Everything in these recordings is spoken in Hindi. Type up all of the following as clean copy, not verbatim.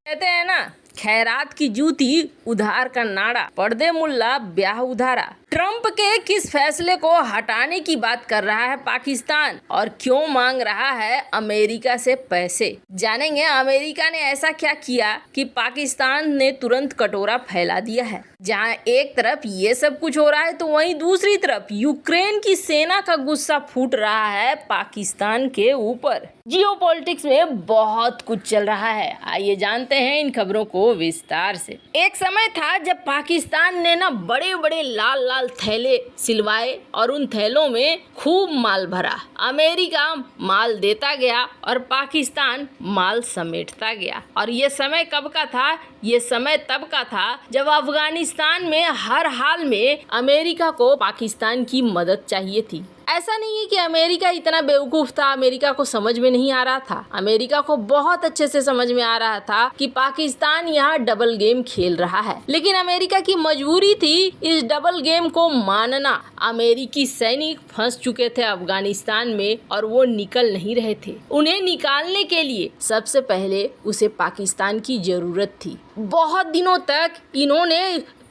कहते हैं ना, खैरात की जूती उधार का नाड़ा, पर्दे मुल्ला ब्याह उधारा। ट्रंप के किस फैसले को हटाने की बात कर रहा है पाकिस्तान और क्यों मांग रहा है अमेरिका से पैसे, जानेंगे अमेरिका ने ऐसा क्या किया कि पाकिस्तान ने तुरंत कटोरा फैला दिया है। जहां एक तरफ ये सब कुछ हो रहा है तो वहीं दूसरी तरफ यूक्रेन की सेना का गुस्सा फूट रहा है पाकिस्तान के ऊपर। जियोपॉलिटिक्स में बहुत कुछ चल रहा है, आइए जानते हैं इन खबरों को विस्तार से। एक समय था जब पाकिस्तान ने ना बड़े बड़े लाल लाल थैले सिलवाए और उन थैलों में खूब माल भरा। अमेरिका माल देता गया और पाकिस्तान माल समेटता गया। और ये समय कब का था? ये समय तब का था जब अफगानिस्तान में हर हाल में अमेरिका को पाकिस्तान की मदद चाहिए थी। ऐसा नहीं है कि अमेरिका इतना बेवकूफ था, अमेरिका को समझ में नहीं आ रहा था। अमेरिका को बहुत अच्छे से समझ में आ रहा था कि पाकिस्तान यहाँ डबल गेम खेल रहा है, लेकिन अमेरिका की मजबूरी थी इस डबल गेम को मानना। अमेरिकी सैनिक फंस चुके थे अफगानिस्तान में और वो निकल नहीं रहे थे। उन्हें निकालने के लिए सबसे पहले उसे पाकिस्तान की जरूरत थी। बहुत दिनों तक इन्होंने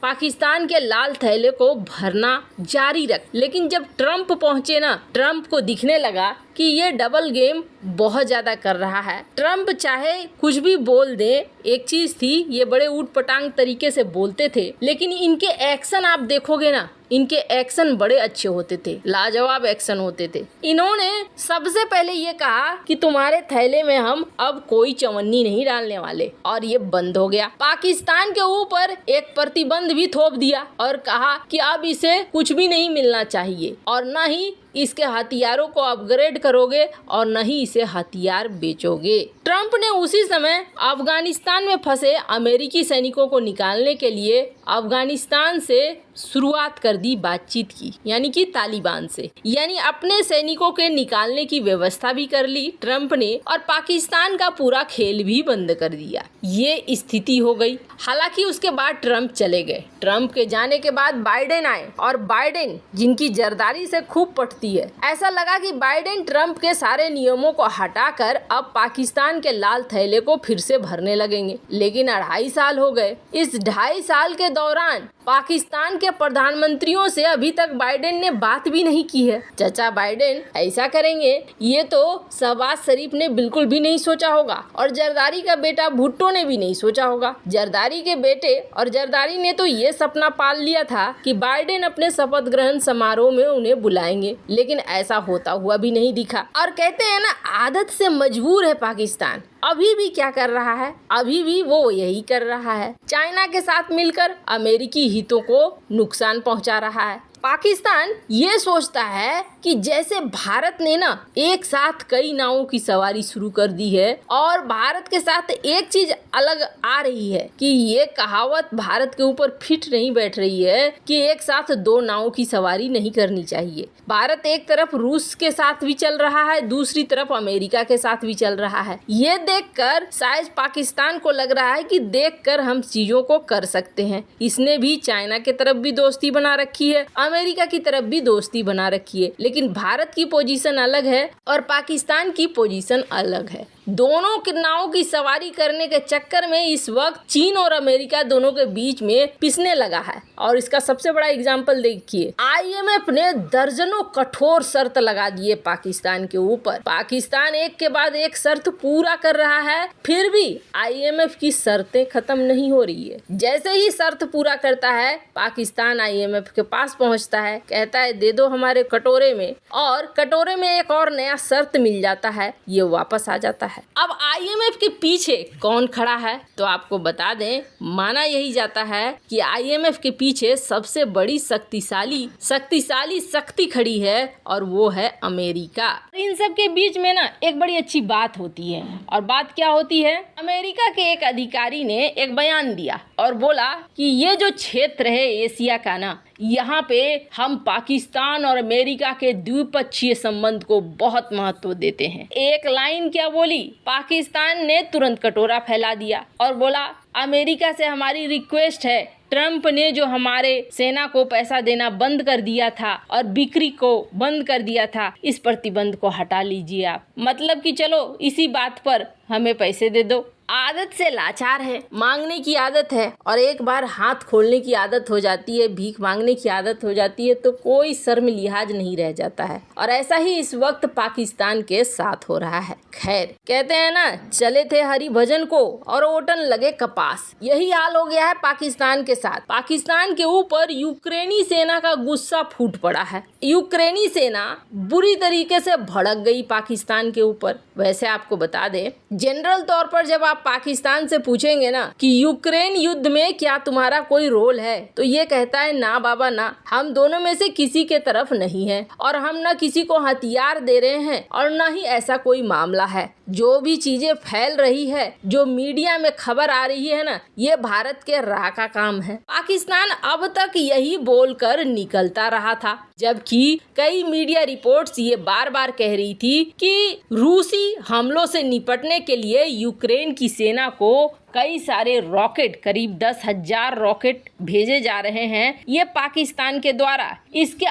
पाकिस्तान के लाल थैले को भरना जारी रख, लेकिन जब ट्रंप पहुंचे ना, ट्रंप को दिखने लगा कि ये डबल गेम बहुत ज्यादा कर रहा है। ट्रंप चाहे कुछ भी बोल दे, एक चीज थी, ये बड़े ऊट पटांग तरीके से बोलते थे, लेकिन इनके एक्शन आप देखोगे ना, इनके एक्शन बड़े अच्छे होते थे, लाजवाब एक्शन होते थे। इन्होंने सबसे पहले ये कहा कि तुम्हारे थैले में हम अब कोई चवन्नी नहीं डालने वाले, और ये बंद हो गया। पाकिस्तान के ऊपर एक प्रतिबंध भी थोप दिया और कहा कि अब इसे कुछ भी नहीं मिलना चाहिए और न ही इसके हथियारों को अपग्रेड करोगे और न ही इसे हथियार बेचोगे। ट्रंप ने उसी समय अफगानिस्तान में फंसे अमेरिकी सैनिकों को निकालने के लिए अफगानिस्तान से शुरुआत कर दी बातचीत की, यानी कि तालिबान से, यानी अपने सैनिकों के निकालने की व्यवस्था भी कर ली ट्रंप ने और पाकिस्तान का पूरा खेल भी बंद कर दिया। ये स्थिति हो गई। हालांकि उसके बाद ट्रंप चले गए। ट्रंप के जाने के बाद बाइडेन आए और बाइडेन जिनकी जरदारी से खूब पटती है, ऐसा लगा कि बाइडेन ट्रंप के सारे नियमों को हटाकर अब पाकिस्तान के लाल थैले को फिर से भरने लगेंगे। लेकिन 2.5 साल हो गए। इस 2.5 साल के दौरान पाकिस्तान के प्रधानमंत्रियों से अभी तक बाइडेन ने बात भी नहीं की है। चाचा बाइडेन ऐसा करेंगे ये तो शहबाज शरीफ ने बिल्कुल भी नहीं सोचा होगा और जरदारी का बेटा भुट्टो ने भी नहीं सोचा होगा। जरदारी के बेटे और जरदारी ने तो ये सपना पाल लिया था कि बाइडेन अपने शपथ ग्रहण समारोह में उन्हें बुलाएंगे, लेकिन ऐसा होता हुआ भी नहीं दिखा। और कहते हैं ना, आदत से मजबूर है पाकिस्तान। अभी भी क्या कर रहा है? अभी भी वो यही कर रहा है, चाइना के साथ मिलकर अमेरिकी हितों को नुकसान पहुंचा रहा है। पाकिस्तान ये सोचता है कि जैसे भारत ने ना एक साथ कई नावों की सवारी शुरू कर दी है, और भारत के साथ एक चीज अलग आ रही है कि ये कहावत भारत के ऊपर फिट नहीं बैठ रही है कि एक साथ 2 नावों की सवारी नहीं करनी चाहिए। भारत एक तरफ रूस के साथ भी चल रहा है, दूसरी तरफ अमेरिका के साथ भी चल रहा है। ये देखकर शायद पाकिस्तान को लग रहा है कि देखकर हम चीजों को कर सकते हैं। इसने भी चाइना की तरफ भी दोस्ती बना रखी है, अमेरिका की तरफ भी दोस्ती बना रखी है, लेकिन भारत की पोजीशन अलग है और पाकिस्तान की पोजीशन अलग है। दोनों के नाव की सवारी करने के चक्कर में इस वक्त चीन और अमेरिका दोनों के बीच में पिसने लगा है। और इसका सबसे बड़ा एग्जांपल देखिए, IMF ने दर्जनों कठोर शर्त लगा दिए पाकिस्तान के ऊपर। पाकिस्तान एक के बाद एक शर्त पूरा कर रहा है, फिर भी IMF की शर्तें खत्म नहीं हो रही है। जैसे ही शर्त पूरा करता है, पाकिस्तान IMF के पास पहुंचता है, कहता है दे दो हमारे कटोरे में, और कटोरे में एक और नया शर्त मिल जाता है, ये वापस आ जाता है। अब IMF के पीछे कौन खड़ा है तो आपको बता दें, माना यही जाता है कि IMF के पीछे सबसे बड़ी शक्तिशाली शक्ति खड़ी है और वो है अमेरिका। इन सब के बीच में ना एक बड़ी अच्छी बात होती है, और बात क्या होती है? अमेरिका के एक अधिकारी ने एक बयान दिया और बोला कि ये जो क्षेत्र है एशिया का ना, यहाँ पे हम पाकिस्तान और अमेरिका के द्विपक्षीय संबंध को बहुत महत्व देते हैं। एक लाइन क्या बोली? पाकिस्तान ने तुरंत कटोरा फैला दिया और बोला अमेरिका से हमारी रिक्वेस्ट है, ट्रंप ने जो हमारे सेना को पैसा देना बंद कर दिया था और बिक्री को बंद कर दिया था, इस प्रतिबंध को हटा लीजिए आप। मतलब कि चलो इसी बात पर हमें पैसे दे दो। आदत से लाचार है, मांगने की आदत है और एक बार हाथ खोलने की आदत हो जाती है, भीख मांगने की आदत हो जाती है तो कोई शर्म लिहाज नहीं रह जाता है। और ऐसा ही इस वक्त पाकिस्तान के साथ हो रहा है। खैर, कहते हैं ना, चले थे हरि भजन को और ओटन लगे कपास। यही हाल हो गया है पाकिस्तान के साथ। पाकिस्तान के ऊपर यूक्रेनी सेना का गुस्सा फूट पड़ा है। यूक्रेनी सेना बुरी तरीके से भड़क गई पाकिस्तान के ऊपर। वैसे आपको बता दें, जनरल तौर पर जब आप पाकिस्तान से पूछेंगे ना कि यूक्रेन युद्ध में क्या तुम्हारा कोई रोल है, तो ये कहता है ना बाबा ना, हम दोनों में से किसी के तरफ नहीं है और हम न किसी को हथियार दे रहे हैं और न ही ऐसा कोई मामला है। जो भी चीजें फैल रही है, जो मीडिया में खबर आ रही है ना, ये भारत के राह का काम है। पाकिस्तान अब तक यही बोलकर निकलता रहा था, जबकि कई मीडिया रिपोर्ट्स ये बार बार कह रही थी कि रूसी हमलों से निपटने के लिए यूक्रेन की सेना को कई सारे रॉकेट, करीब 10,000 रॉकेट भेजे जा रहे हैं ये पाकिस्तान के द्वारा। इसके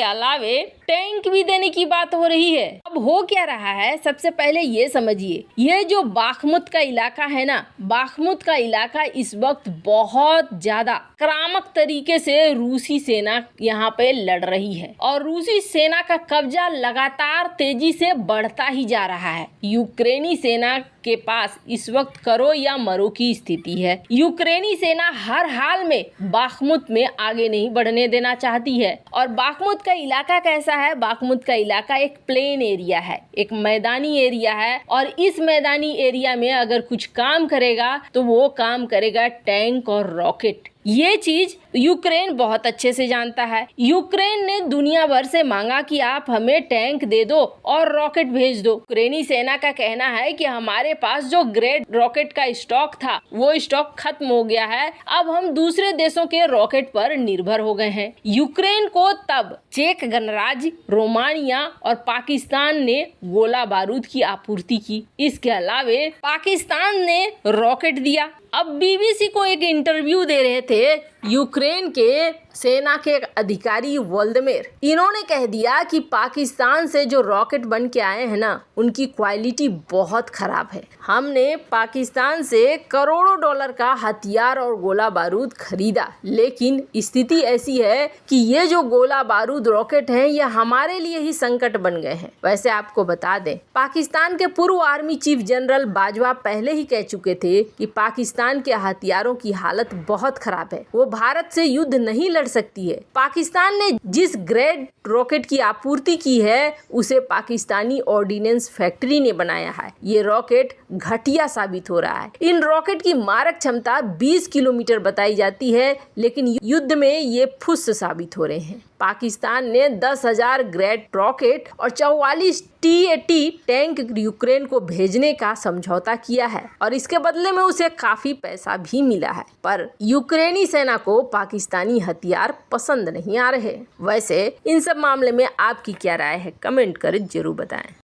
अलावे टैंक भी देने की बात हो रही है। अब हो क्या रहा है, सबसे पहले ये समझिए, ये जो बाखमुत का इलाका है ना, बाखमुत का इलाका इस वक्त बहुत ज्यादा आक्रामक तरीके से रूसी सेना यहाँ पे लड़ रही है और रूसी सेना का कब्जा लगातार तेजी से बढ़ता ही जा रहा है। यूक्रेनी सेना के पास इस वक्त करो या मरो की स्थिति है। यूक्रेनी सेना हर हाल में बाखमुत में आगे नहीं बढ़ने देना चाहती है। और बाखमुत का इलाका कैसा है? बाखमुत का इलाका एक प्लेन एरिया है, एक मैदानी एरिया है और इस मैदानी एरिया में अगर कुछ काम करेगा तो वो काम करेगा टैंक और रॉकेट। ये चीज यूक्रेन बहुत अच्छे से जानता है। यूक्रेन ने दुनिया भर से मांगा कि आप हमें टैंक दे दो और रॉकेट भेज दो। यूक्रेनी सेना का कहना है कि हमारे पास जो ग्रेड रॉकेट का स्टॉक था वो स्टॉक खत्म हो गया है, अब हम दूसरे देशों के रॉकेट पर निर्भर हो गए हैं। यूक्रेन को तब चेक गणराज्य, रोमानिया और पाकिस्तान ने गोला बारूद की आपूर्ति की। इसके अलावे पाकिस्तान ने रॉकेट दिया। अब बीबीसी को एक इंटरव्यू दे रहे थे यूक्रेन के सेना के अधिकारी वोल्दमेर। इन्होंने कह दिया कि पाकिस्तान से जो रॉकेट बन के आए हैं ना, उनकी क्वालिटी बहुत खराब है। हमने पाकिस्तान से करोड़ों डॉलर का हथियार और गोला बारूद खरीदा, लेकिन स्थिति ऐसी है कि ये जो गोला बारूद रॉकेट हैं ये हमारे लिए ही संकट बन गए हैं। वैसे आपको बता दें, पाकिस्तान के पूर्व आर्मी चीफ जनरल बाजवा पहले ही कह चुके थे कि पाकिस्तान के हथियारों की हालत बहुत खराब है, वो भारत से युद्ध नहीं लड़ सकती है। पाकिस्तान ने जिस ग्रेड रॉकेट की आपूर्ति की है उसे पाकिस्तानी ऑर्डिनेंस फैक्ट्री ने बनाया है। ये रॉकेट घटिया साबित हो रहा है। इन रॉकेट की मारक क्षमता 20 किलोमीटर बताई जाती है, लेकिन युद्ध में ये फुस साबित हो रहे हैं। पाकिस्तान ने 10,000 ग्रेड रॉकेट और 44 T-80 टैंक यूक्रेन को भेजने का समझौता किया है और इसके बदले में उसे काफी पैसा भी मिला है, पर यूक्रेनी सेना को पाकिस्तानी हथियार पसंद नहीं आ रहे। वैसे इन सब मामले में आपकी क्या राय है, कमेंट कर जरूर बताएं।